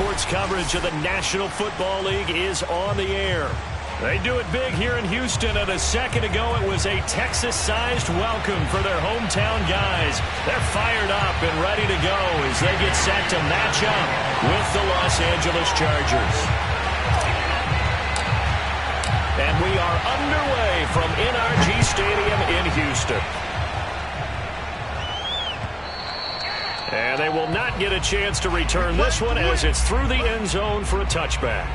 Sports coverage of the National Football League is on the air. They do it big here in Houston, and a second ago it was a Texas-sized welcome for their hometown guys. They're fired up and ready to go as they get set to match up with the Los Angeles Chargers. And we are underway from NRG Stadium in Houston. And they will not get a chance to return this one as it's through the end zone for a touchback.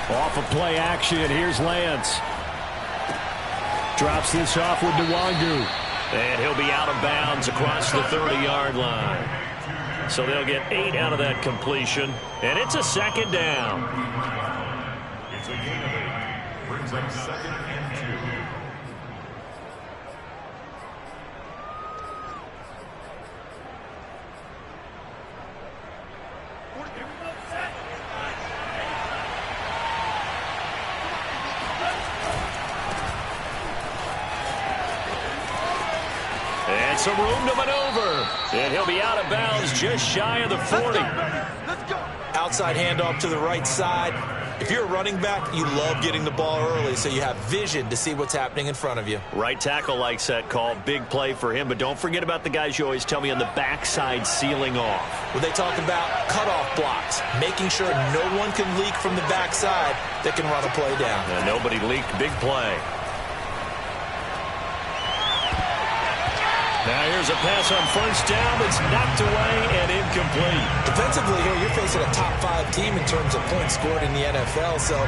Off of play action, here's Lance. Drops this off with Nwangu. And he'll be out of bounds across the 30-yard line. So they'll get 8 out of that completion. And it's a second down. It's a gain of 8. Brings up 2nd and 2. And some room to maneuver. And he'll be out of bounds just shy of the 40. Let's go. Outside handoff to the right side. If you're a running back, you love getting the ball early so you have vision to see what's happening in front of you. Right tackle likes that call. Big play for him. But don't forget about the guys you always tell me on the backside sealing off. When they talk about cutoff blocks, making sure no one can leak from the backside that can run a play down. And nobody leaked. Big play. Now here's a pass on first down that's knocked away and incomplete. Defensively here, you're facing a top 5 team in terms of points scored in the NFL. So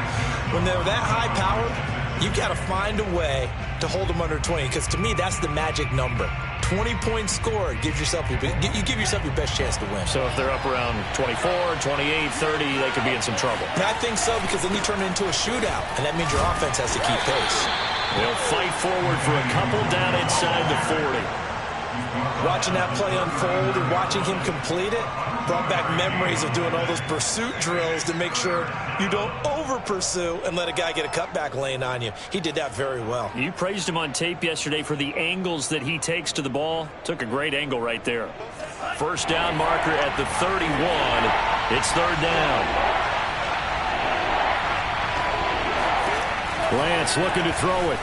when they're that high powered, you got to find a way to hold them under 20. Because to me, that's the magic number. 20 points scored gives yourself you give yourself your best chance to win. So if they're up around 24, 28, 30, they could be in some trouble. And I think so, because then you turn it into a shootout, and that means your offense has to keep pace. They'll fight forward for a couple down inside the 40. Watching that play unfold and watching him complete it brought back memories of doing all those pursuit drills to make sure you don't over-pursue and let a guy get a cutback lane on you. He did that very well. You praised him on tape yesterday for the angles that he takes to the ball. Took a great angle right there. First down marker at the 31. It's third down. Lance looking to throw it.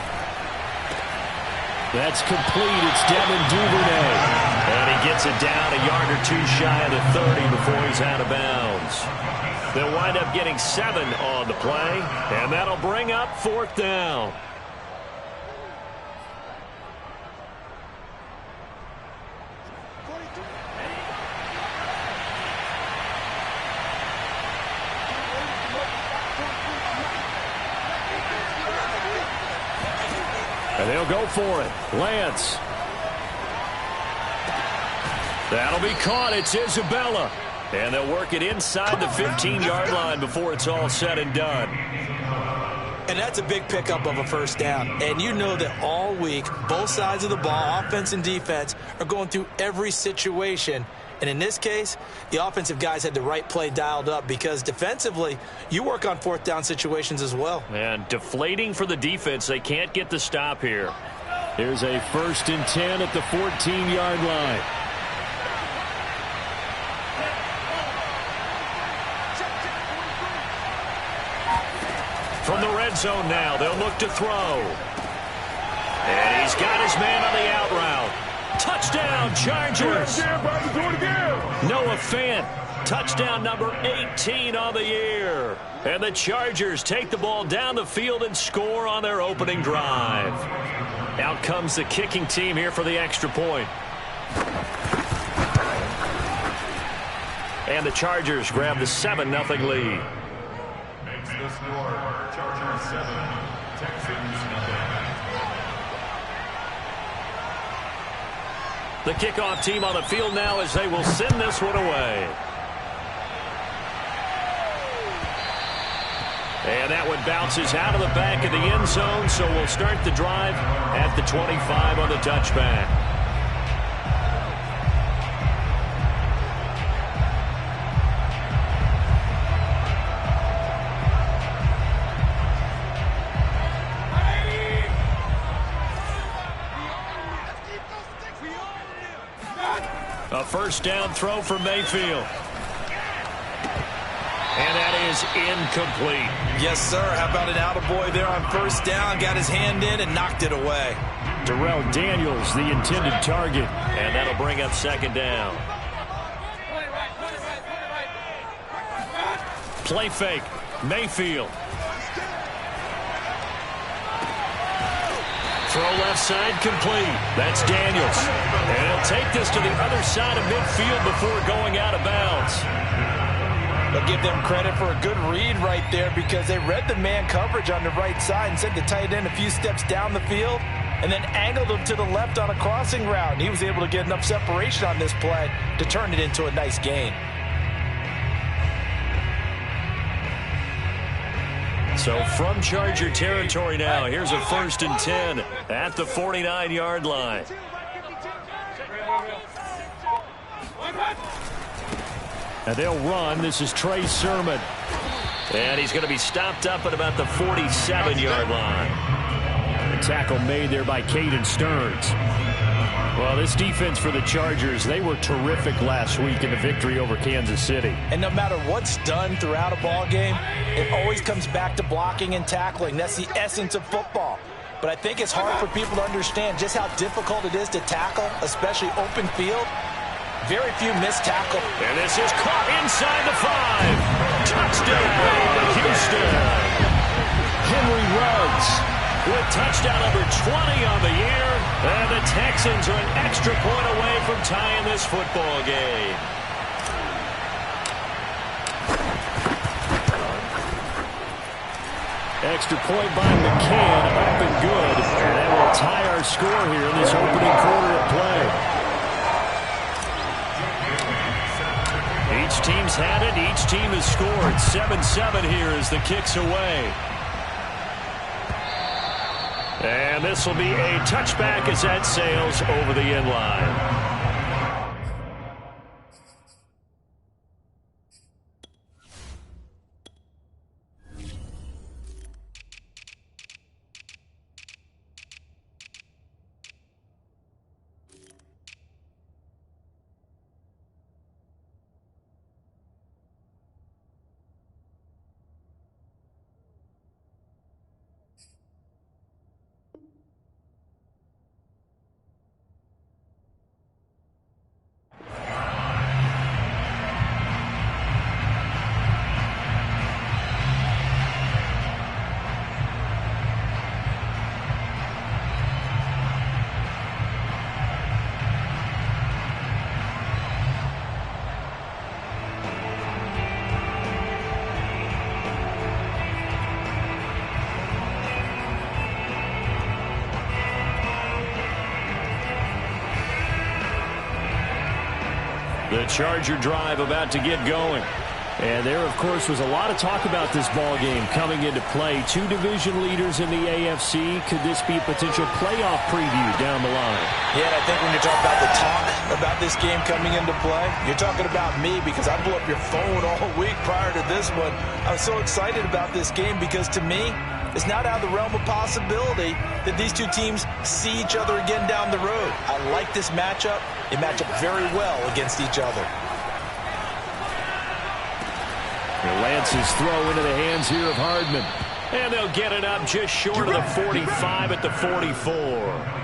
That's complete. It's Devin Duvernay. And he gets it down a yard or 2 shy of the 30 before he's out of bounds. They'll wind up getting 7 on the play, and that'll bring up 4th down. And they'll go for it. Lance. That'll be caught. It's Isabella. And they'll work it inside the 15-yard line before it's all said and done. And that's a big pickup of a first down. And you know that all week, both sides of the ball, offense and defense, are going through every situation. And in this case, the offensive guys had the right play dialed up, because defensively, you work on 4th down situations as well. And deflating for the defense. They can't get the stop here. Here's a 1st and 10 at the 14-yard line. From the red zone now, they'll look to throw. And he's got his man on the out route. Touchdown, Chargers. Noah Fant, touchdown number 18 on the year. And the Chargers take the ball down the field and score on their opening drive. Out comes the kicking team here for the extra point. And the Chargers grab the 7-0 lead. Makes the score Chargers 7, Texans 0. The kickoff team on the field now as they will send this one away. And that one bounces out of the back of the end zone, so we'll start the drive at the 25 on the touchback. A first down throw for Mayfield. And that is incomplete. Yes, sir. How about an attaboy there on first down? Got his hand in and knocked it away. Darrell Daniels, the intended target. And that'll bring up second down. Play fake. Mayfield. Throw left side complete. That's Daniels. And he'll take this to the other side of midfield before going out of bounds. They'll give them credit for a good read right there because they read the man coverage on the right side and sent the tight end a few steps down the field and then angled him to the left on a crossing route. He was able to get enough separation on this play to turn it into a nice gain. So from Charger territory now, here's a 1st and 10 at the 49-yard line. And they'll run. This is Trey Sermon. And he's going to be stopped up at about the 47-yard line. The tackle made there by Caden Stearns. Well, this defense for the Chargers, they were terrific last week in the victory over Kansas City. And no matter what's done throughout a ball game, it always comes back to blocking and tackling. That's the essence of football. But I think it's hard for people to understand just how difficult it is to tackle, especially open field. Very few missed tackle. And this is caught inside the 5. Touchdown, Houston. Henry Ruggs with touchdown number 20 on the year. And the Texans are an extra point away from tying this football game. Extra point by McCann, up and good. And that will tie our score here in this opening quarter of play. Each team's had it. Each team has scored. 7-7 here as the kick's away. And this will be a touchback as that sails over the end line. The Charger drive about to get going. And there, of course, was a lot of talk about this ball game coming into play. 2 division leaders in the AFC. Could this be a potential playoff preview down the line? Yeah, I think when you talk about the talk about this game coming into play, you're talking about me because I blew up your phone all week prior to this one. I was so excited about this game because to me, it's not out of the realm of possibility that these two teams see each other again down the road. I like this matchup. They match up very well against each other. Lance's throw into the hands here of Hardman. And they'll get it up just short of the 45 at the 44.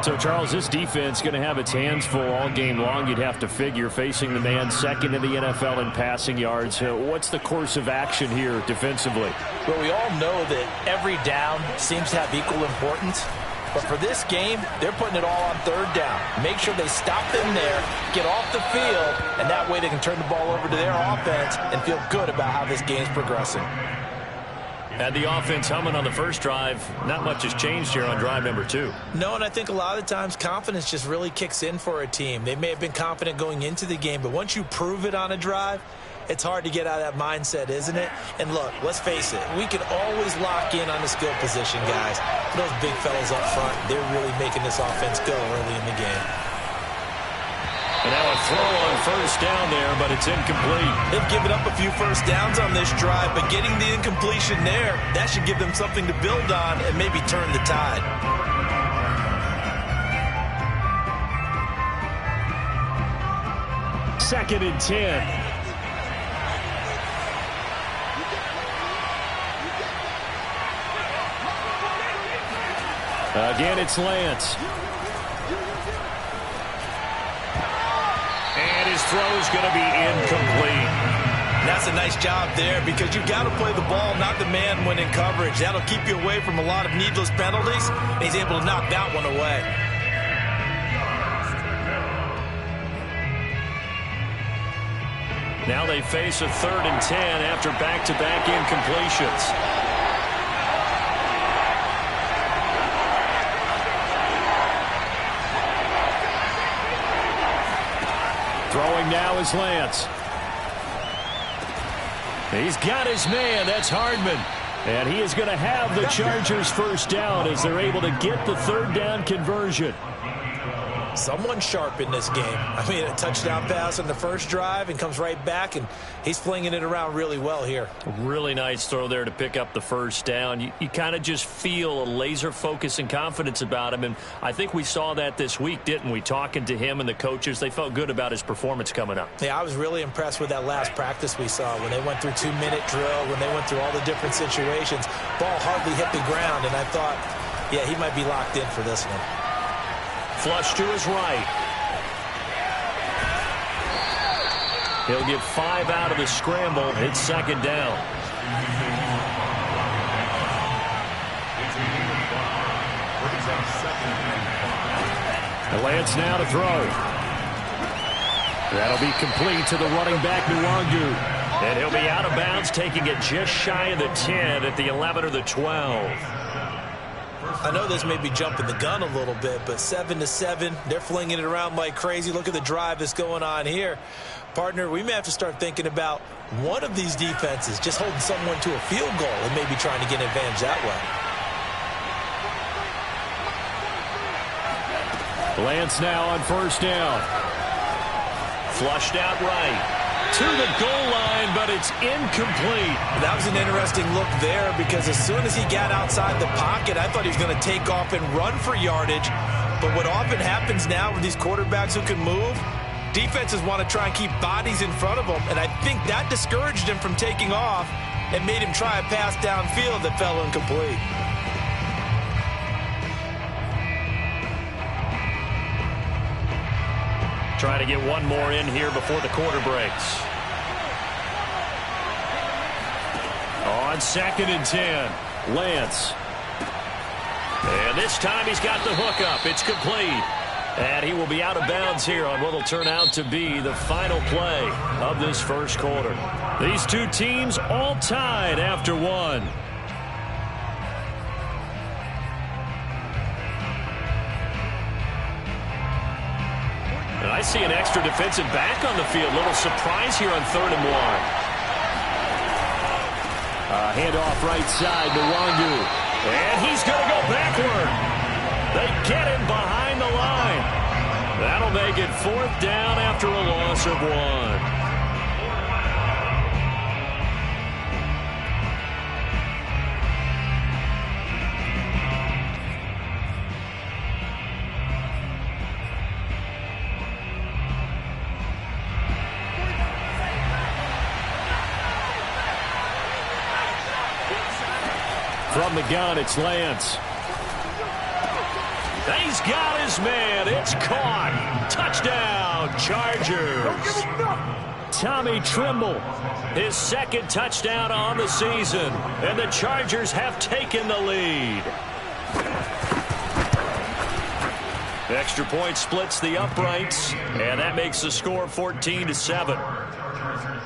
So, Charles, this defense going to have its hands full all game long, you'd have to figure, facing the man second in the NFL in passing yards. What's the course of action here defensively? Well, we all know that every down seems to have equal importance. But for this game, they're putting it all on 3rd down. Make sure they stop them there, get off the field, and that way they can turn the ball over to their offense and feel good about how this game's progressing. Had the offense humming on the first drive. Not much has changed here on drive number 2. No, and I think a lot of the times confidence just really kicks in for a team. They may have been confident going into the game, but once you prove it on a drive, it's hard to get out of that mindset, isn't it? And look, let's face it, we can always lock in on the skill position, guys. Those big fellas up front, they're really making this offense go early in the game. And now a throw on first down there, but it's incomplete. They've given up a few first downs on this drive, but getting the incompletion there, that should give them something to build on and maybe turn the tide. Second and 10. Again, it's Lance. And his throw is going to be incomplete. That's a nice job there because you've got to play the ball, not the man when in coverage. That'll keep you away from a lot of needless penalties, and he's able to knock that one away. Now they face a 3rd and 10 after back-to-back incompletions. Throwing now is Lance. He's got his man. That's Hardman. And he is going to have the Chargers first down as they're able to get the 3rd down conversion. Someone sharp in this game. I mean, a touchdown pass on the first drive and comes right back, and he's flinging it around really well here. Really nice throw there to pick up the first down. You kind of just feel a laser focus and confidence about him, and I think we saw that this week, didn't we? Talking to him and the coaches, they felt good about his performance coming up. Yeah, I was really impressed with that last practice we saw when they went through 2-minute drill, when they went through all the different situations. Ball hardly hit the ground, and I thought, yeah, he might be locked in for this one. Flush to his right. He'll get 5 out of the scramble. It's 2nd down. And Lance now to throw. That'll be complete to the running back, Nwangu. And he'll be out of bounds, taking it just shy of the 10 at the 11 or the 12. I know this may be jumping the gun a little bit, but 7-7, they're flinging it around like crazy. Look at the drive that's going on here. Partner, we may have to start thinking about one of these defenses just holding someone to a field goal and maybe trying to get an advantage that way. Lance now on first down. Flushed out right. To the goal line, but it's incomplete. That was an interesting look there because as soon as he got outside the pocket, I thought he was going to take off and run for yardage. But what often happens now with these quarterbacks who can move, defenses want to try and keep bodies in front of them, and I think that discouraged him from taking off and made him try a pass downfield that fell incomplete. Trying to get one more in here before the quarter breaks. On 2nd and 10, Lance. And this time he's got the hook up. It's complete. And he will be out of bounds here on what will turn out to be the final play of this first quarter. These two teams all tied after one. And I see an extra defensive back on the field. Little surprise here on 3rd and 1. Handoff right side to Nwangu. And he's going to go backward. They get him behind the line. That'll make it 4th down after a loss of 1. From the gun, it's Lance. He's got his man. It's caught. Touchdown, Chargers. Tommy Trimble, his 2nd touchdown on the season. And the Chargers have taken the lead. Extra point splits the uprights, and that makes the score 14-7.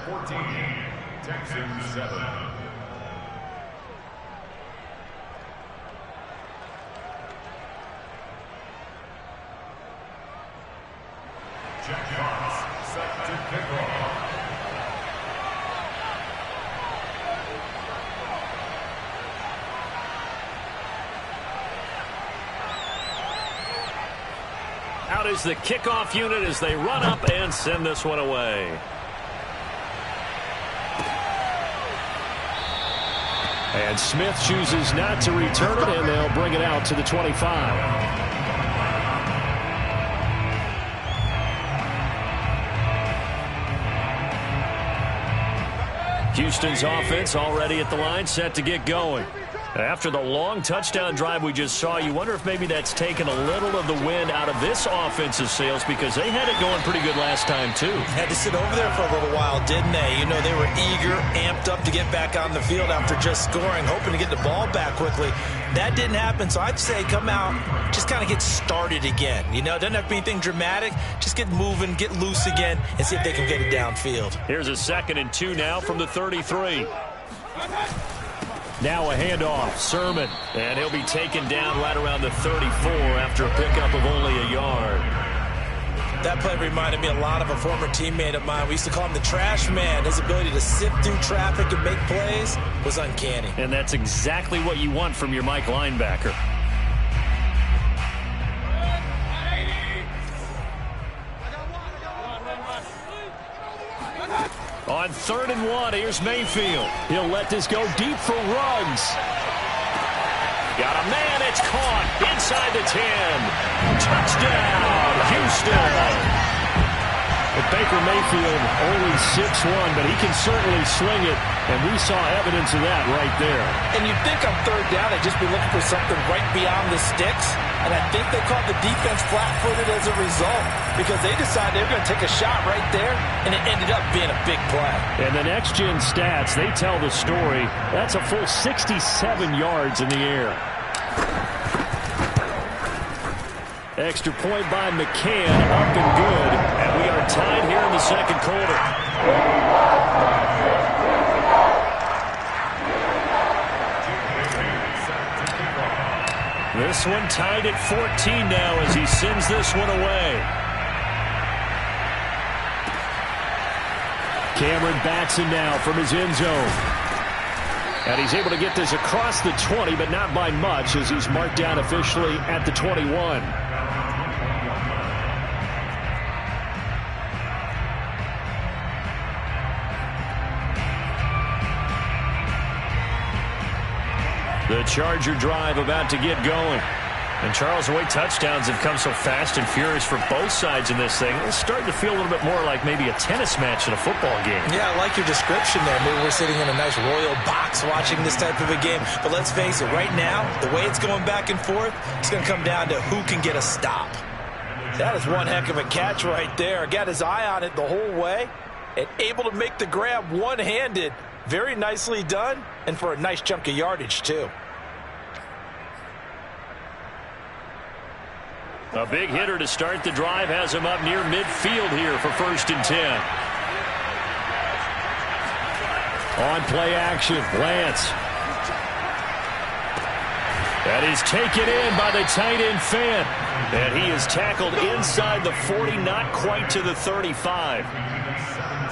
14, Texans 7. set to kick off. Out is the kickoff unit as they run up and send this one away. And Smith chooses not to return it, and they'll bring it out to the 25. Houston's offense already at the line, set to get going. After the long touchdown drive we just saw, you wonder if maybe that's taken a little of the wind out of this offensive sails, because they had it going pretty good last time, too. Had to sit over there for a little while, didn't they? You know, they were eager, amped up to get back on the field after just scoring, hoping to get the ball back quickly. That didn't happen, so I'd say come out, just kind of get started again. You know, it doesn't have to be anything dramatic. Just get moving, get loose again, and see if they can get it downfield. Here's a 2nd and 2 now from the 33. Now a handoff, Sermon, and he'll be taken down right around the 34 after a pickup of only a yard. That play reminded me a lot of a former teammate of mine. We used to call him the trash man. His ability to sift through traffic and make plays was uncanny. And that's exactly what you want from your Mike linebacker. On 3rd and 1, here's Mayfield. He'll let this go deep for Ruggs. Got a man, it's caught inside the 10. Touchdown, Houston. But Baker Mayfield only 6'1", but he can certainly sling it, and we saw evidence of that right there. And you'd think on 3rd down they'd just be looking for something right beyond the sticks, and I think they caught the defense flat-footed as a result, because they decided they were going to take a shot right there, and it ended up being a big play. And the next-gen stats, they tell the story. That's a full 67 yards in the air. Extra point by McCann, up and good, and we are tied here in the 2nd quarter. This one tied at 14 now as he sends this one away. Cameron Batson now from his end zone. And he's able to get this across the 20, but not by much, as he's marked down officially at the 21. The Charger drive about to get going. And, Charles, the way touchdowns have come so fast and furious for both sides in this thing, it's starting to feel a little bit more like maybe a tennis match in a football game. Yeah, I like your description there. Maybe we're sitting in a nice royal box watching this type of a game. But let's face it, right now, the way it's going back and forth, it's going to come down to who can get a stop. That is one heck of a catch right there. Got his eye on it the whole way and able to make the grab one-handed. Very nicely done, and for a nice chunk of yardage, too. A big hitter to start the drive has him up near midfield here for 1st and 10. On play action, Lance. That is taken in by the tight end Fant. And he is tackled inside the 40, not quite to the 35.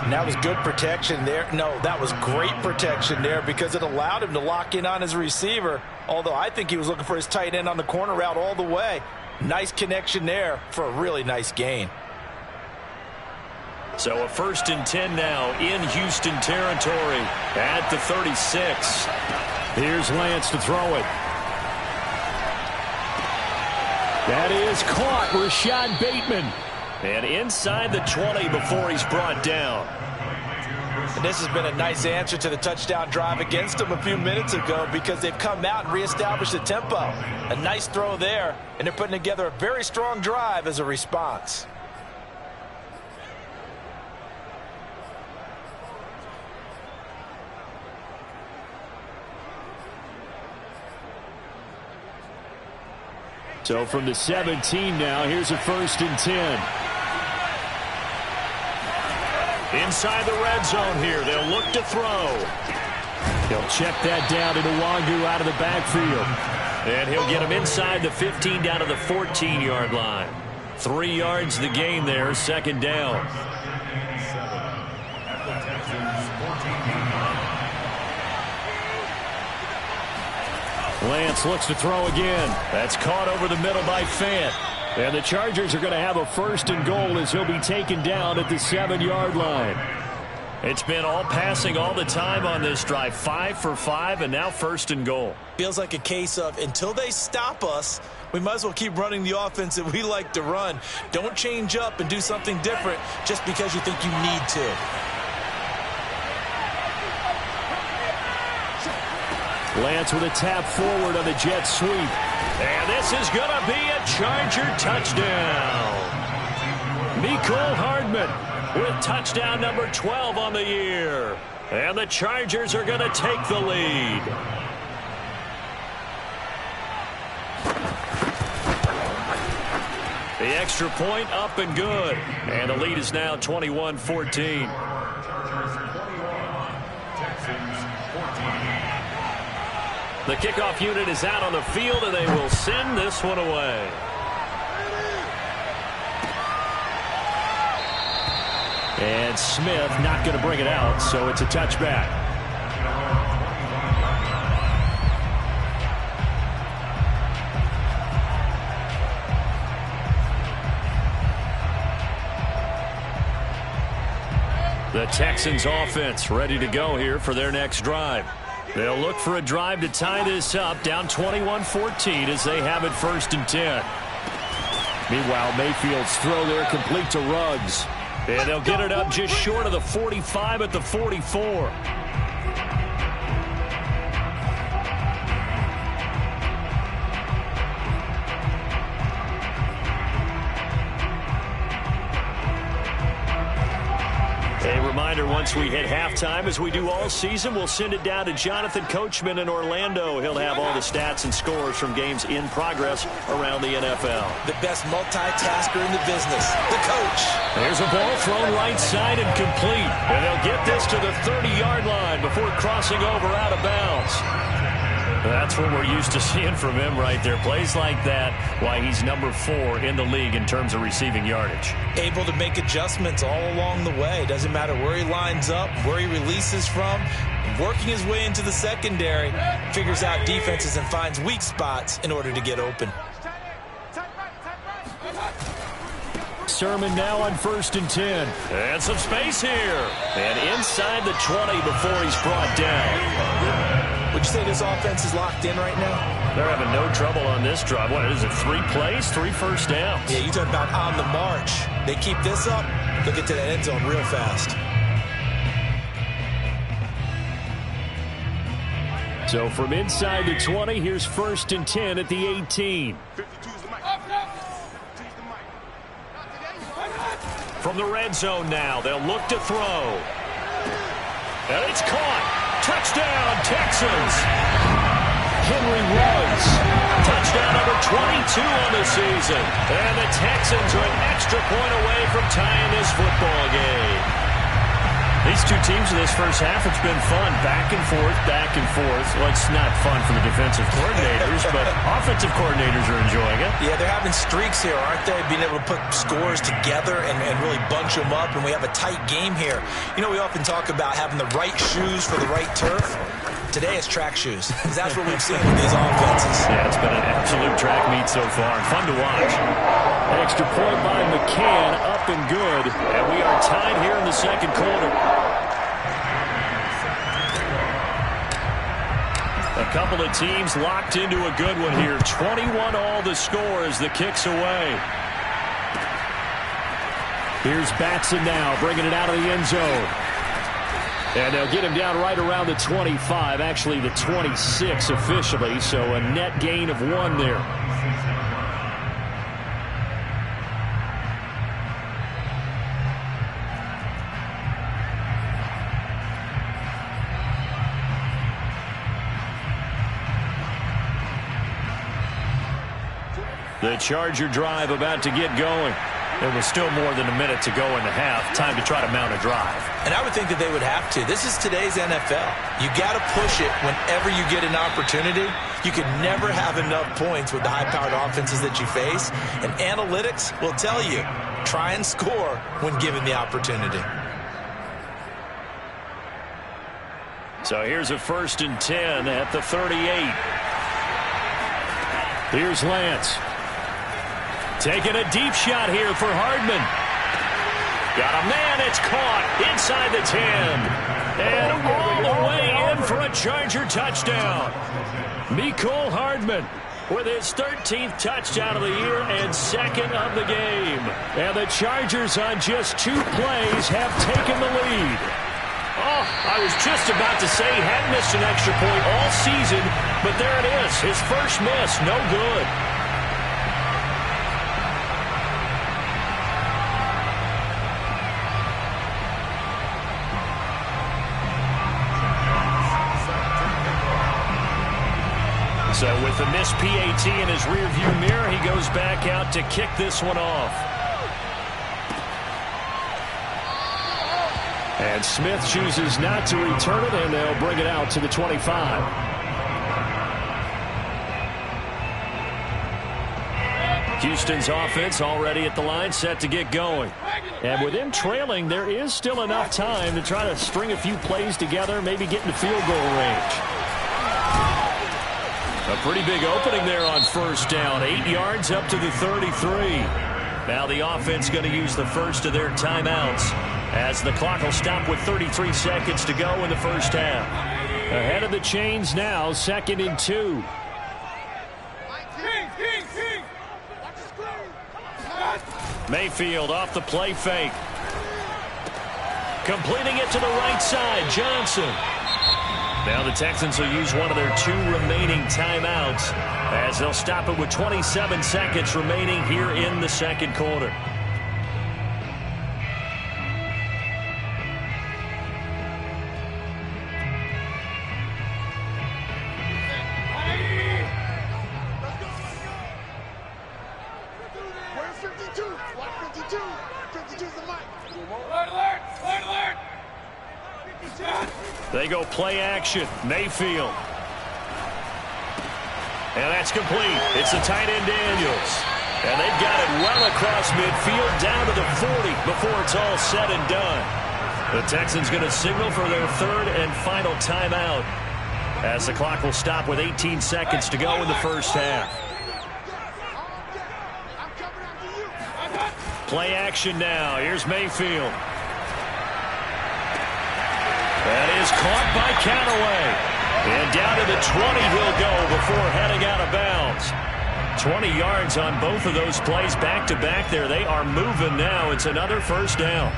And that was good protection there. No, that was great protection there because it allowed him to lock in on his receiver. Although I think he was looking for his tight end on the corner route all the way. Nice connection there for a really nice gain. So a 1st and 10 now in Houston territory at the 36. Here's Lance to throw it. That is caught, Rashad Bateman. And inside the 20 before he's brought down. And this has been a nice answer to the touchdown drive against them a few minutes ago because they've come out and reestablished the tempo. A nice throw there, and they're putting together a very strong drive as a response. So from the 17 now, here's a 1st and 10. Inside the red zone here, they'll look to throw. He'll check that down to Nwangu out of the backfield. And he'll get him inside the 15 down to the 14-yard line. 3 yards the gain there, 2nd down. Lance looks to throw again. That's caught over the middle by Fant. And the Chargers are going to have a 1st and goal as he'll be taken down at the 7-yard line. It's been all passing all the time on this drive. 5 for 5, and now 1st and goal. Feels like a case of until they stop us, we might as well keep running the offense that we like to run. Don't change up and do something different just because you think you need to. Lance with a tap forward on the jet sweep. And this is going to be a Charger touchdown. Mecole Hardman with touchdown number 12 on the year. And the Chargers are going to take the lead. The extra point up and good. And the lead is now 21-14. The kickoff unit is out on the field, and they will send this one away. And Smith not going to bring it out, so it's a touchback. The Texans offense ready to go here for their next drive. They'll look for a drive to tie this up, down 21-14 as they have it 1st and 10. Meanwhile, Mayfield's throw there complete to Ruggs. And they'll get it up just short of the 45 at the 44. Once we hit halftime, as we do all season, we'll send it down to Jonathan Coachman in Orlando. He'll have all the stats and scores from games in progress around the NFL. The best multitasker in the business, the coach. There's a ball thrown right side and complete. And they'll get this to the 30-yard line before crossing over out of bounds. That's what we're used to seeing from him right there. Plays like that, why he's number 4 in the league in terms of receiving yardage. Able to make adjustments all along the way. Doesn't matter where he lines up, where he releases from. Working his way into the secondary, figures out defenses and finds weak spots in order to get open. Sermon now on 1st and 10. And some space here. And inside the 20 before he's brought down. Would you say this offense is locked in right now? They're having no trouble on this drive. What is it, 3 plays, 3 first downs? Yeah, you talk about on the march. They keep this up, they'll get to that end zone real fast. So from inside the 20, here's 1st and 10 at the 18. From the red zone now, they'll look to throw. And it's caught. Touchdown, Texans. Henry Ruggs. Touchdown number 22 on the season. And the Texans are an extra point away from tying this football game. These two teams in this first half, it's been fun. Back and forth, back and forth. Well, it's not fun for the defensive coordinators, but offensive coordinators are enjoying it. Yeah, they're having streaks here, aren't they? Being able to put scores together and really bunch them up, and we have a tight game here. You know, we often talk about having the right shoes for the right turf. Today it's track shoes, because that's what we've seen with these offenses. Yeah, it's been an absolute track meet so far. Fun to watch. Extra point by McCann, up and good. And we are tied here in the second quarter. A couple of teams locked into a good one here. 21 all the score as the kick's away. Here's Batson now, bringing it out of the end zone. And they'll get him down right around the 25, actually the 26 officially, so a net gain of 1 there. The Charger drive about to get going. There was still more than a minute to go in the half. Time to try to mount a drive. And I would think that they would have to. This is today's NFL. You got to push it whenever you get an opportunity. You can never have enough points with the high-powered offenses that you face. And analytics will tell you, try and score when given the opportunity. So here's a 1st and 10 at the 38. Here's Lance. Taking a deep shot here for Hardman. Got a man, it's caught inside the 10. And all the way in for a Charger touchdown. Mecole Hardman with his 13th touchdown of the year and 2nd of the game. And the Chargers on just 2 plays have taken the lead. Oh, I was just about to say he hadn't missed an extra point all season, but there it is. His first miss, no good. So with the missed PAT in his rearview mirror, he goes back out to kick this one off. And Smith chooses not to return it, and they'll bring it out to the 25. Houston's offense already at the line, set to get going. And with him trailing, there is still enough time to try to string a few plays together, maybe get into field goal range. A pretty big opening there on 1st down. 8 yards up to the 33. Now the offense going to use the first of their timeouts as the clock will stop with 33 seconds to go in the first half. Ahead of the chains now, 2nd and 2. Mayfield off the play fake. Completing it to the right side, Johnson. Now the Texans will use one of their 2 remaining timeouts as they'll stop it with 27 seconds remaining here in the 2nd quarter. They go play action. Mayfield. And that's complete. It's the tight end Daniels. And they've got it well across midfield down to the 40 before it's all said and done. The Texans going to signal for their 3rd and final timeout as the clock will stop with 18 seconds to go in the first half. Play action now. Here's Mayfield. That is caught by Callaway. And down to the 20 he'll go before heading out of bounds. 20 yards on both of those plays back-to-back there. They are moving now. It's another 1st down.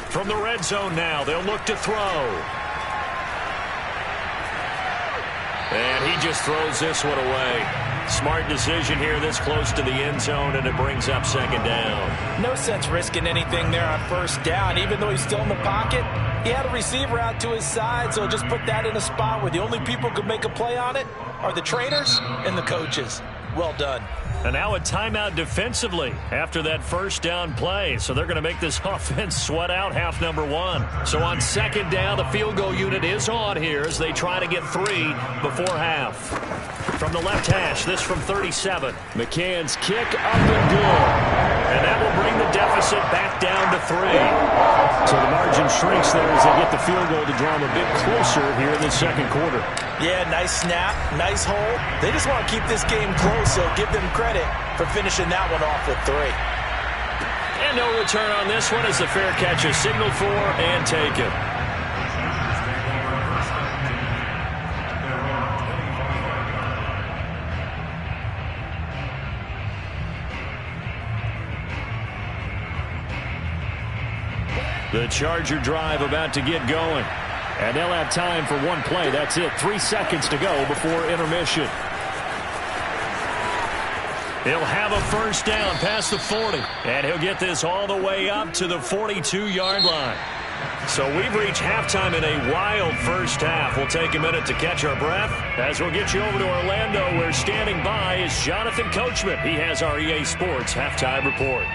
From the red zone now, they'll look to throw. And he just throws this one away. Smart decision here this close to the end zone, and it brings up 2nd down. No sense risking anything there on 1st down. Even though he's still in the pocket, he had a receiver out to his side, so just put that in a spot where the only people who could make a play on it are the trainers and the coaches. Well done. And now a timeout defensively after that 1st down play. So they're going to make this offense sweat out half number 1. So on 2nd down, the field goal unit is on here as they try to get 3 before half. From the left hash, this from 37. McCann's kick up and good. And that will bring the deficit back down to 3. So the margin shrinks there as they get the field goal to draw them a bit closer here in the 2nd quarter. Yeah, nice snap, nice hold. They just want to keep this game close, so give them credit for finishing that one off with 3. And no return on this one as the fair catch is signaled for and taken. The Charger drive about to get going. And they'll have time for one play. That's it. 3 seconds to go before intermission. He'll have a 1st down past the 40. And he'll get this all the way up to the 42-yard line. So we've reached halftime in a wild first half. We'll take a minute to catch our breath as we'll get you over to Orlando, where standing by is Jonathan Coachman. He has our EA Sports halftime report.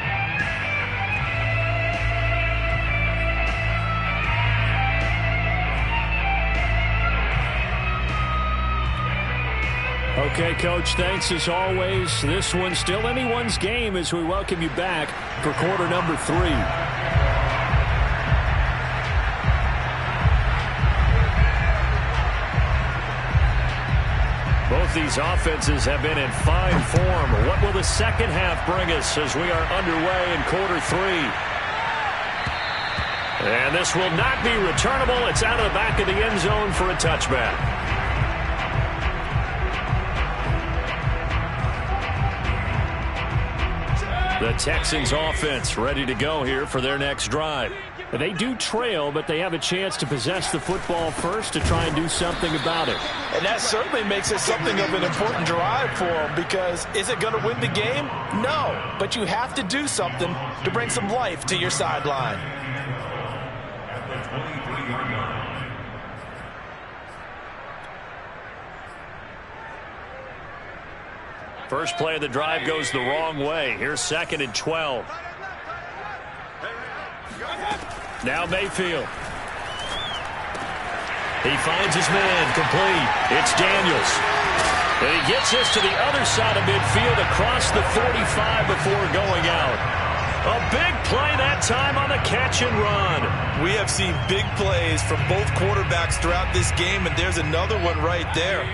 Okay, Coach, thanks as always. This one's still anyone's game as we welcome you back for quarter number 3. Both these offenses have been in fine form. What will the second half bring us as we are underway in quarter 3? And this will not be returnable. It's out of the back of the end zone for a touchback. The Texans offense ready to go here for their next drive. They do trail, but they have a chance to possess the football first to try and do something about it. And that certainly makes it something of an important drive for them, because is it going to win the game? No, but you have to do something to bring some life to your sideline. At the 23-yard line. First play of the drive goes the wrong way. Here's 2nd and 12. Now Mayfield. He finds his man complete. It's Daniels. And he gets this to the other side of midfield across the 45 before going out. A big play that time on the catch and run. We have seen big plays from both quarterbacks throughout this game, and there's another one right there.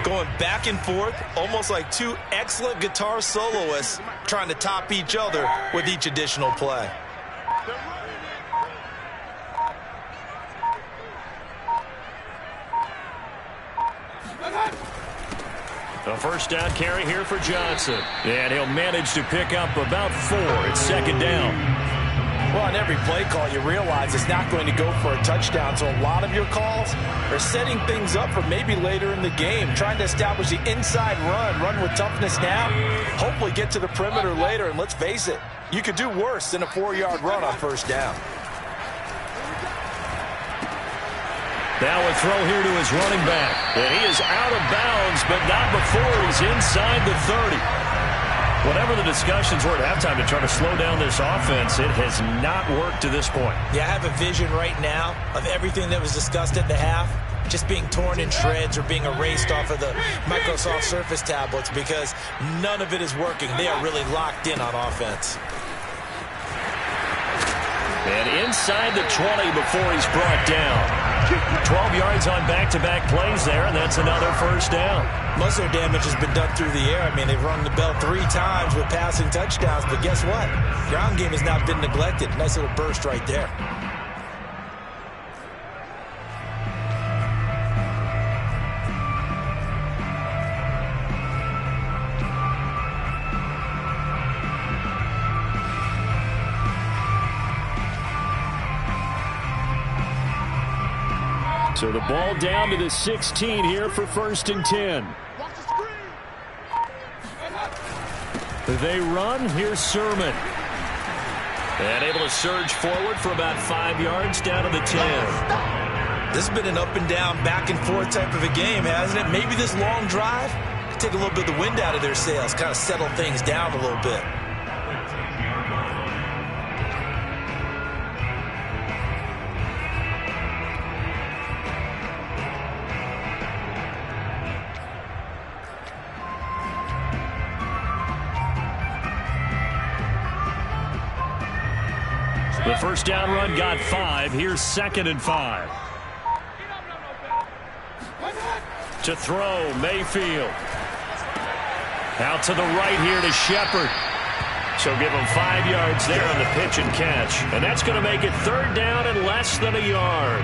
Going back and forth, almost like two excellent guitar soloists trying to top each other with each additional play. A first down carry here for Johnson. And he'll manage to pick up about 4. It's 2nd down. Well, on every play call, you realize it's not going to go for a touchdown. So a lot of your calls are setting things up for maybe later in the game, trying to establish the inside run with toughness now, hopefully get to the perimeter later. And let's face it, you could do worse than a 4-yard run on first down. Now a throw here to his running back. And he is out of bounds, but not before he's inside the 30. Whatever the discussions were at halftime to try to slow down this offense, it has not worked to this point. Yeah, I have a vision right now of everything that was discussed at the half just being torn in shreds or being erased off of the Microsoft Surface tablets, because none of it is working. They are really locked in on offense. And inside the 20 before he's brought down. 12 yards on back-to-back plays there, and that's another first down. Most of their damage has been done through the air. I mean, they've rung the bell 3 times with passing touchdowns, but guess what? Ground game has not been neglected. Nice little burst right there. So the ball down to the 16 here for 1st and 10. They run. Here's Sermon. And able to surge forward for about 5 yards down to the 10. This has been an up and down, back and forth type of a game, hasn't it? Maybe this long drive could take a little bit of the wind out of their sails, kind of settle things down a little bit. The first down run got 5. Here's 2nd and 5. To throw, Mayfield. Out to the right here to Shepard. So give him 5 yards there on the pitch and catch. And that's going to make it 3rd down and less than a yard.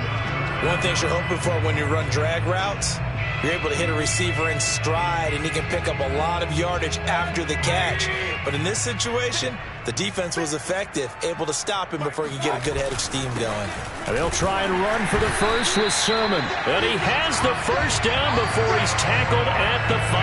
One thing you're hoping for when you run drag routes, you're able to hit a receiver in stride, and he can pick up a lot of yardage after the catch. But in this situation, the defense was effective, able to stop him before he could get a good head of steam going. And they'll try and run for the first with Sermon. And he has the first down before he's tackled at the 5.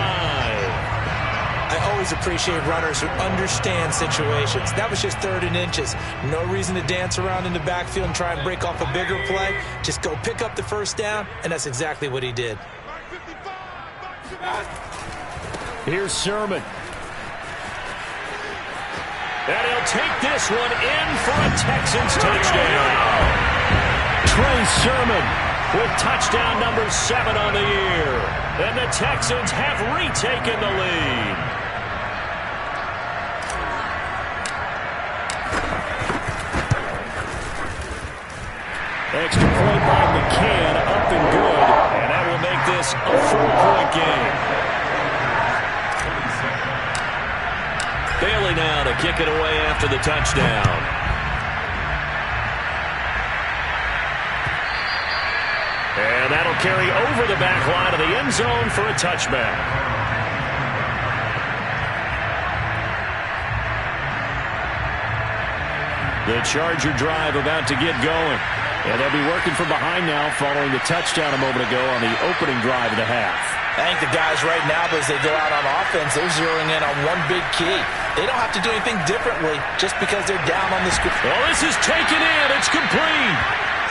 I always appreciate runners who understand situations. That was just 3rd and inches. No reason to dance around in the backfield and try and break off a bigger play. Just go pick up the first down, and that's exactly what he did. Here's Sermon. And he'll take this one in for a Texans touchdown. Trey Sermon with touchdown number 7 on the year. And the Texans have retaken the lead. Extra point by McCann, up and good. And that will make this a 4-point game. Bailey now to kick it away after the touchdown. And that'll carry over the back line of the end zone for a touchback. The Charger drive about to get going. And they'll be working from behind now following the touchdown a moment ago on the opening drive of the half. I think the guys right now, as they go out on offense, they're zeroing in on one big key. They don't have to do anything differently just because they're down on the score. Well, this is taken in. It's complete.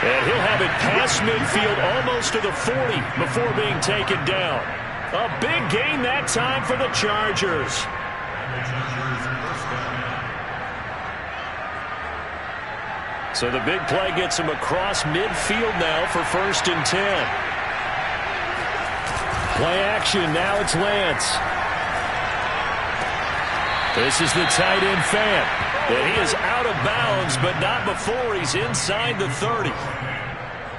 And he'll have it past midfield almost to the 40 before being taken down. A big gain that time for the Chargers. So the big play gets him across midfield now for 1st and 10. Play action. Now it's Lance. This is the tight end fan. And he is out of bounds, but not before he's inside the 30.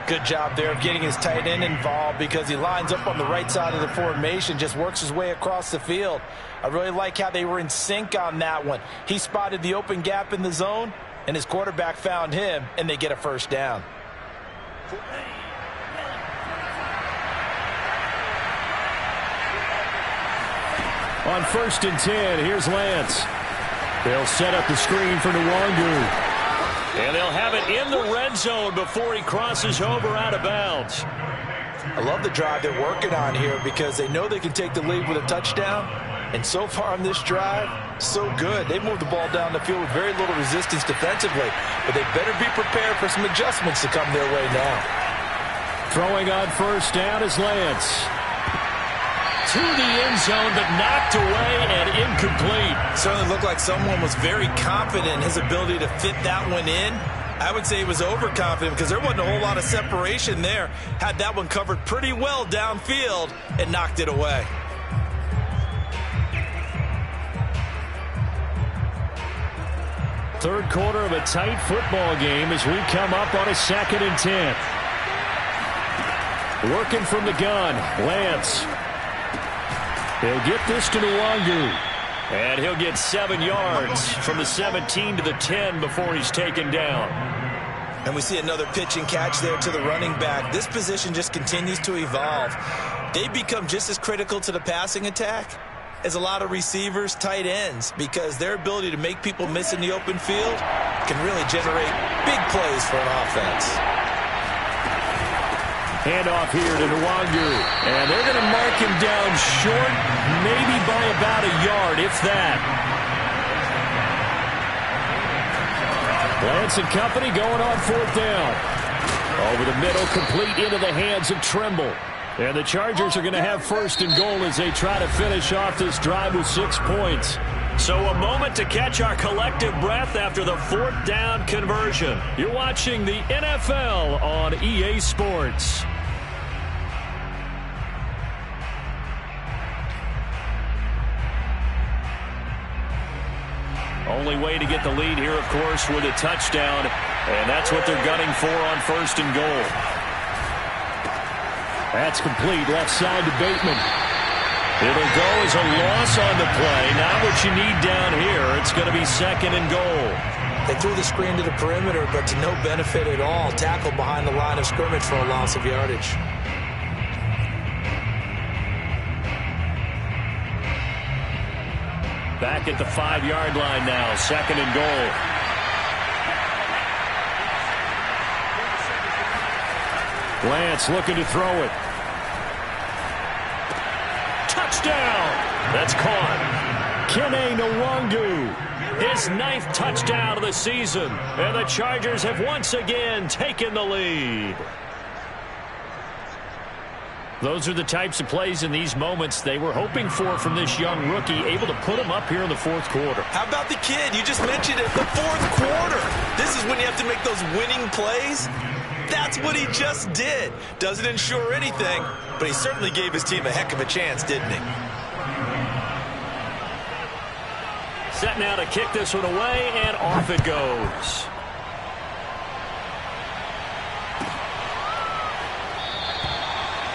Good job there of getting his tight end involved because he lines up on the right side of the formation, just works his way across the field. I really like how they were in sync on that one. He spotted the open gap in the zone, and his quarterback found him, and they get a 1st down. On 1st and 10, here's Lance. They'll set up the screen for Nwangu. And they'll have it in the red zone before he crosses over out of bounds. I love the drive they're working on here because they know they can take the lead with a touchdown. And so far on this drive, so good. They moved the ball down the field with very little resistance defensively. But they better be prepared for some adjustments to come their way now. Throwing on 1st down is Lance. To the end zone, but knocked away and incomplete. Certainly looked like someone was very confident in his ability to fit that one in. I would say he was overconfident because there wasn't a whole lot of separation there. Had that one covered pretty well downfield and knocked it away. Third quarter of a tight football game as we come up on a 2nd and 10. Working from the gun, Lance. He'll get this to Nwangu. And he'll get 7 yards from the 17 to the 10 before he's taken down. And we see another pitch and catch there to the running back. This position just continues to evolve. They become just as critical to the passing attack as a lot of receivers, tight ends, because their ability to make people miss in the open field can really generate big plays for an offense. Handoff here to Nwangu. And they're going to mark him down short, maybe by about a yard, if that. Lance and company going on 4th down. Over the middle, complete into the hands of Trimble. And the Chargers are going to have 1st and goal as they try to finish off this drive with 6 points. So a moment to catch our collective breath after the 4th down conversion. You're watching the NFL on EA Sports. Only way to get the lead here, of course, with a touchdown. And that's what they're gunning for on 1st and goal. That's complete, left side to Bateman. It'll go as a loss on the play. Not what you need down here. It's going to be 2nd and goal. They threw the screen to the perimeter, but to no benefit at all. Tackled behind the line of scrimmage for a loss of yardage. Back at the 5-yard line now, 2nd and goal. Lance looking to throw it. Touchdown! That's caught. Kene Nwangu, his 9th touchdown of the season. And the Chargers have once again taken the lead. Those are the types of plays in these moments they were hoping for from this young rookie, able to put him up here in the 4th quarter. How about the kid? You just mentioned it, the 4th quarter. This is when you have to make those winning plays. That's what he just did. Doesn't ensure anything, but he certainly gave his team a heck of a chance, didn't he? Set now to kick this one away, and off it goes.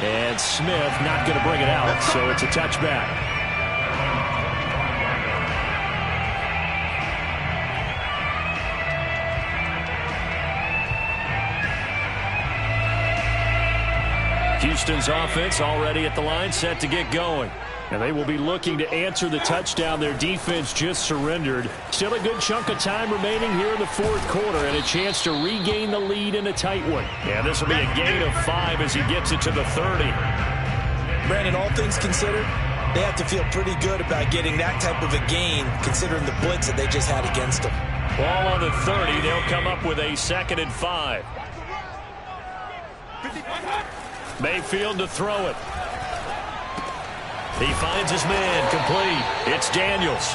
And Smith not going to bring it out, so it's a touchback. Houston's offense already at the line, set to get going. And they will be looking to answer the touchdown their defense just surrendered. Still a good chunk of time remaining here in the fourth quarter and a chance to regain the lead in a tight one. And this will be a gain of 5 as he gets it to the 30. Brandon, all things considered, they have to feel pretty good about getting that type of a gain considering the blitz that they just had against them. Ball on the 30. They'll come up with a 2nd and 5. Mayfield to throw it. He finds his man, complete. It's Daniels.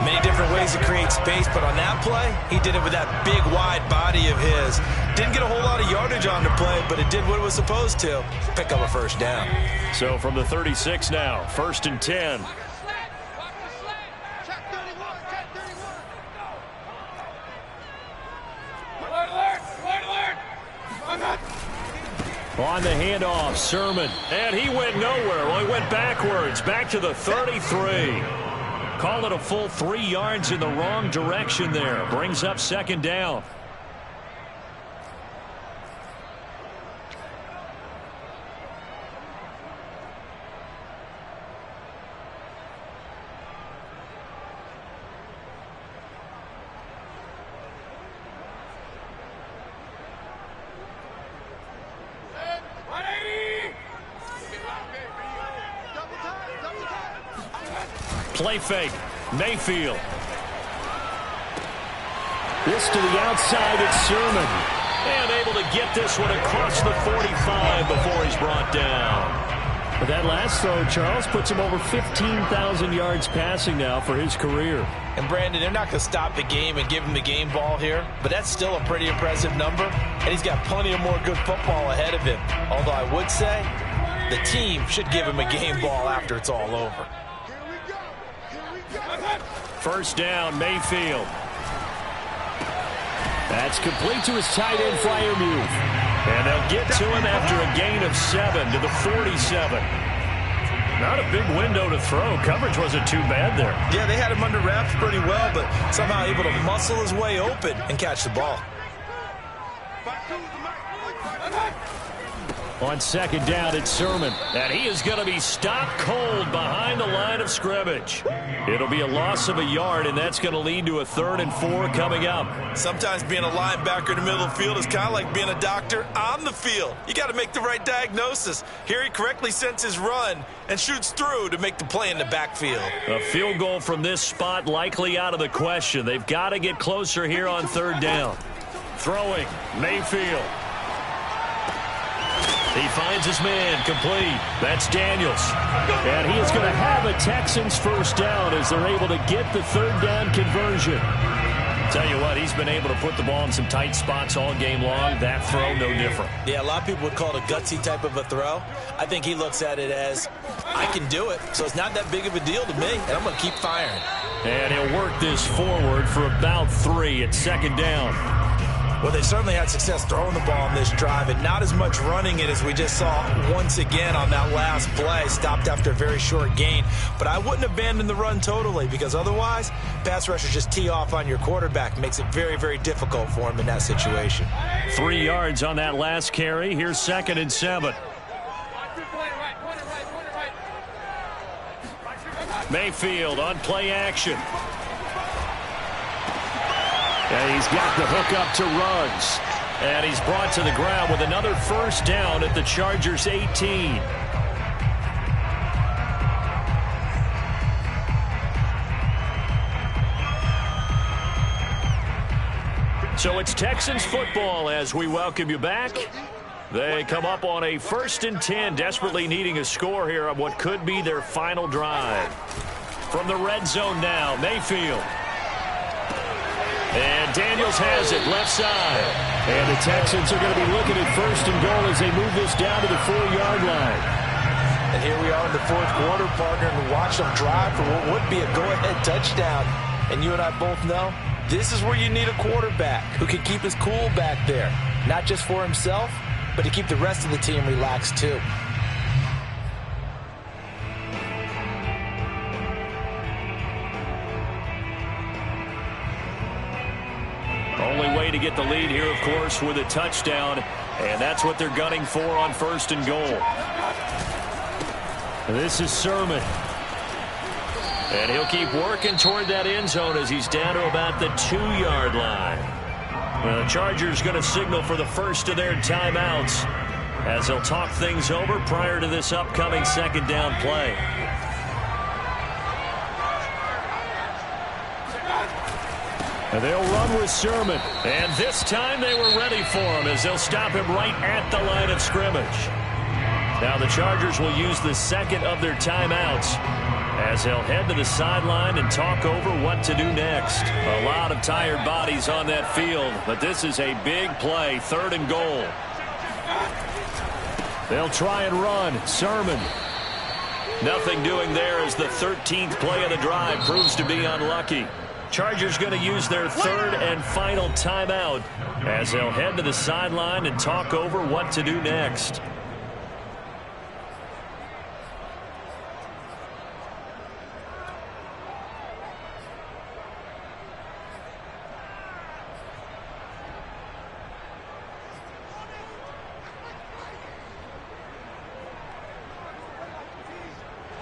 Many different ways to create space, but on that play, he did it with that big, wide body of his. Didn't get a whole lot of yardage on the play, but it did what it was supposed to. Pick up a first down. So from the 36 now, 1st and 10. On the handoff, Sermon. And he went nowhere. Well, he went backwards, back to the 33. Call it a full 3 yards in the wrong direction there. Brings up 2nd down. Play fake. Mayfield. This to the outside. It's Sermon. And able to get this one across the 45 before he's brought down. But that last throw, Charles, puts him over 15,000 yards passing now for his career. And, Brandon, they're not going to stop the game and give him the game ball here, but that's still a pretty impressive number, and he's got plenty of more good football ahead of him. Although I would say the team should give him a game ball after it's all over. 1st down, Mayfield. That's complete to his tight end, Freiermuth. And they'll get to him after a gain of 7 to the 47. Not a big window to throw. Coverage wasn't too bad there. Yeah, they had him under wraps pretty well, but somehow able to muscle his way open and catch the ball. On 2nd down, it's Sermon. And he is going to be stopped cold behind the line of scrimmage. It'll be a loss of a yard, and that's going to lead to a 3rd and 4 coming up. Sometimes being a linebacker in the middle of the field is kind of like being a doctor on the field. You got to make the right diagnosis. Here he correctly sends his run and shoots through to make the play in the backfield. A field goal from this spot likely out of the question. They've got to get closer here on 3rd down. Throwing, Mayfield. He finds his man, complete. That's Daniels. And he is going to have a Texans 1st down as they're able to get the 3rd down conversion. Tell you what, he's been able to put the ball in some tight spots all game long. That throw, no different. Yeah, a lot of people would call it a gutsy type of a throw. I think he looks at it as, I can do it, so it's not that big of a deal to me, and I'm going to keep firing. And he'll work this forward for about 3 at 2nd down. Well, they certainly had success throwing the ball on this drive and not as much running it as we just saw once again on that last play. Stopped after a very short gain. But I wouldn't abandon the run totally because otherwise, pass rushers just tee off on your quarterback. Makes it very, very difficult for him in that situation. 3 yards on that last carry. Here's 2nd and 7. Mayfield on play action. And he's got the hook up to Ruggs. And he's brought to the ground with another 1st down at the Chargers' 18. So it's Texans football as we welcome you back. They come up on a 1st and 10, desperately needing a score here on what could be their final drive. From the red zone now, Mayfield. And Daniels has it, left side. And the Texans are going to be looking at 1st and goal as they move this down to the 4-yard line. And here we are in the 4th quarter, partner, and watch them drive for what would be a go-ahead touchdown. And you and I both know this is where you need a quarterback who can keep his cool back there. Not just for himself, but to keep the rest of the team relaxed too. Only way to get the lead here, of course, with a touchdown. And that's what they're gunning for on 1st and goal. This is Sermon. And he'll keep working toward that end zone as he's down to about the 2-yard line. Well, the Chargers going to signal for the first of their timeouts as they'll talk things over prior to this upcoming 2nd down play. And they'll run with Sermon. And this time they were ready for him as they'll stop him right at the line of scrimmage. Now the Chargers will use the 2nd of their timeouts as they'll head to the sideline and talk over what to do next. A lot of tired bodies on that field, but this is a big play, 3rd and goal. They'll try and run. Sermon. Nothing doing there as the 13th play of the drive proves to be unlucky. Chargers going to use their 3rd and final timeout as they'll head to the sideline and talk over what to do next.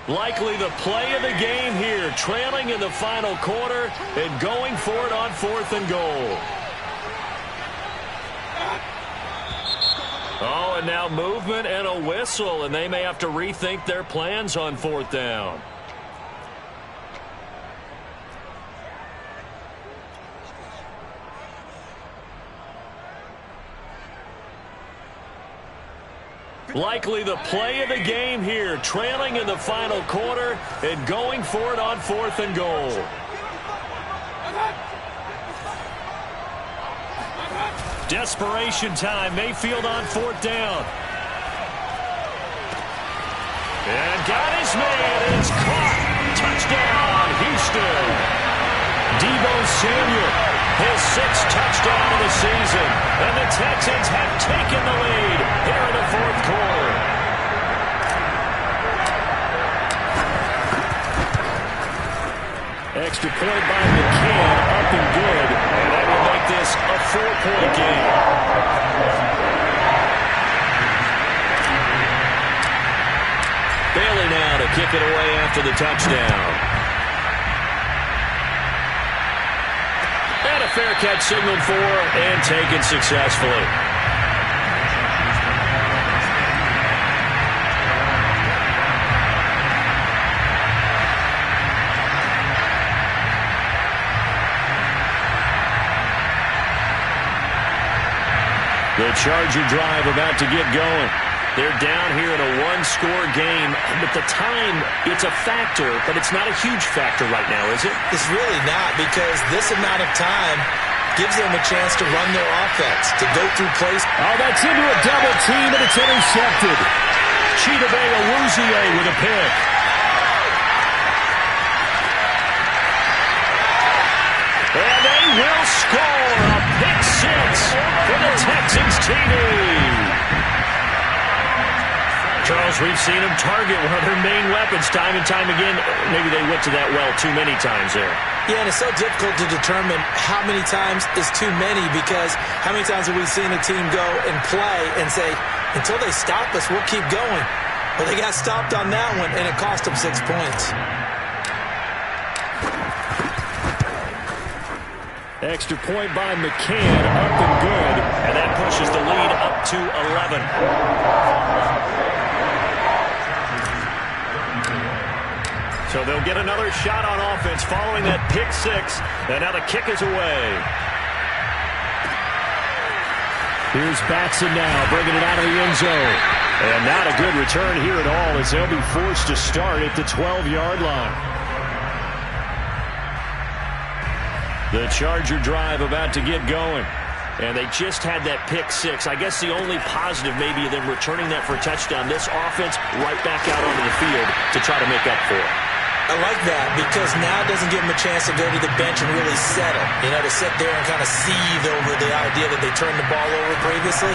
Likely the play of the game here, trailing in the final quarter and going for it on 4th and goal. Oh, and now movement and a whistle, and they may have to rethink their plans on 4th down. Likely the play of the game here, trailing in the final quarter and going for it on 4th and goal. Desperation time, Mayfield on 4th down. And got his man, and it's caught. Touchdown, Houston. Deebo Samuel, his 6th touchdown of the season. And the Texans have taken the lead here in the 4th quarter. Extra point by McCann, up and good. And that will make this a 4-point game. Bailey now to kick it away after the touchdown. And a fair catch signaled for and taken successfully. The Charger drive about to get going. They're down here in a 1-score game, but the time, it's a factor, but it's not a huge factor right now, is it? It's really not, because this amount of time gives them a chance to run their offense, to go through plays. Oh, that's into a double team, and it's intercepted. Chidobe Awuzie with a pick. And they will score a pick 6 for the Texans TD. Charles, we've seen them target one of their main weapons time and time again. Maybe they went to that well too many times there. Yeah, and it's so difficult to determine how many times is too many, because how many times have we seen a team go and play and say, until they stop us, we'll keep going. Well, they got stopped on that one, and it cost them 6 points. Extra point by McCann, up and good. And that pushes the lead up to 11. So they'll get another shot on offense following that pick 6. And now the kick is away. Here's Batson now, bringing it out of the end zone. And not a good return here at all, as they'll be forced to start at the 12-yard line. The Charger drive about to get going. And they just had that pick six. I guess the only positive maybe of them returning that for a touchdown. This offense right back out onto the field to try to make up for it. I like that because now it doesn't give them a chance to go to the bench and really settle. You know, to sit there and kind of seethe over the idea that they turned the ball over previously.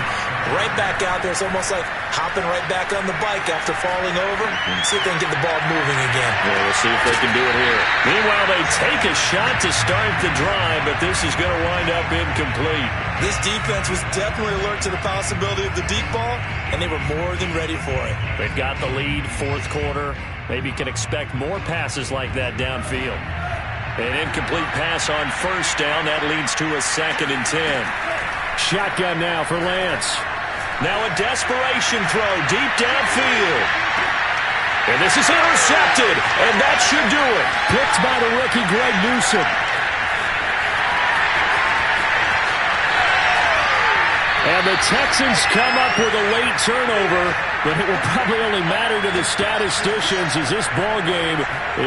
Right back out there. It's almost like hopping right back on the bike after falling over. See if they can get the ball moving again. Yeah, we'll see if they can do it here. Meanwhile, they take a shot to start the drive, but this is going to wind up incomplete. This defense was definitely alert to the possibility of the deep ball, and they were more than ready for it. They've got the lead, fourth quarter. Maybe can expect more passes like that downfield. An incomplete pass on first down. That leads to a 2nd and 10. Shotgun now for Lance. Now a desperation throw deep downfield. And this is intercepted, and that should do it. Picked by the rookie Greg Newsome. And the Texans come up with a late turnover, but it will probably only matter to the statisticians as this ball game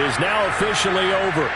is now officially over.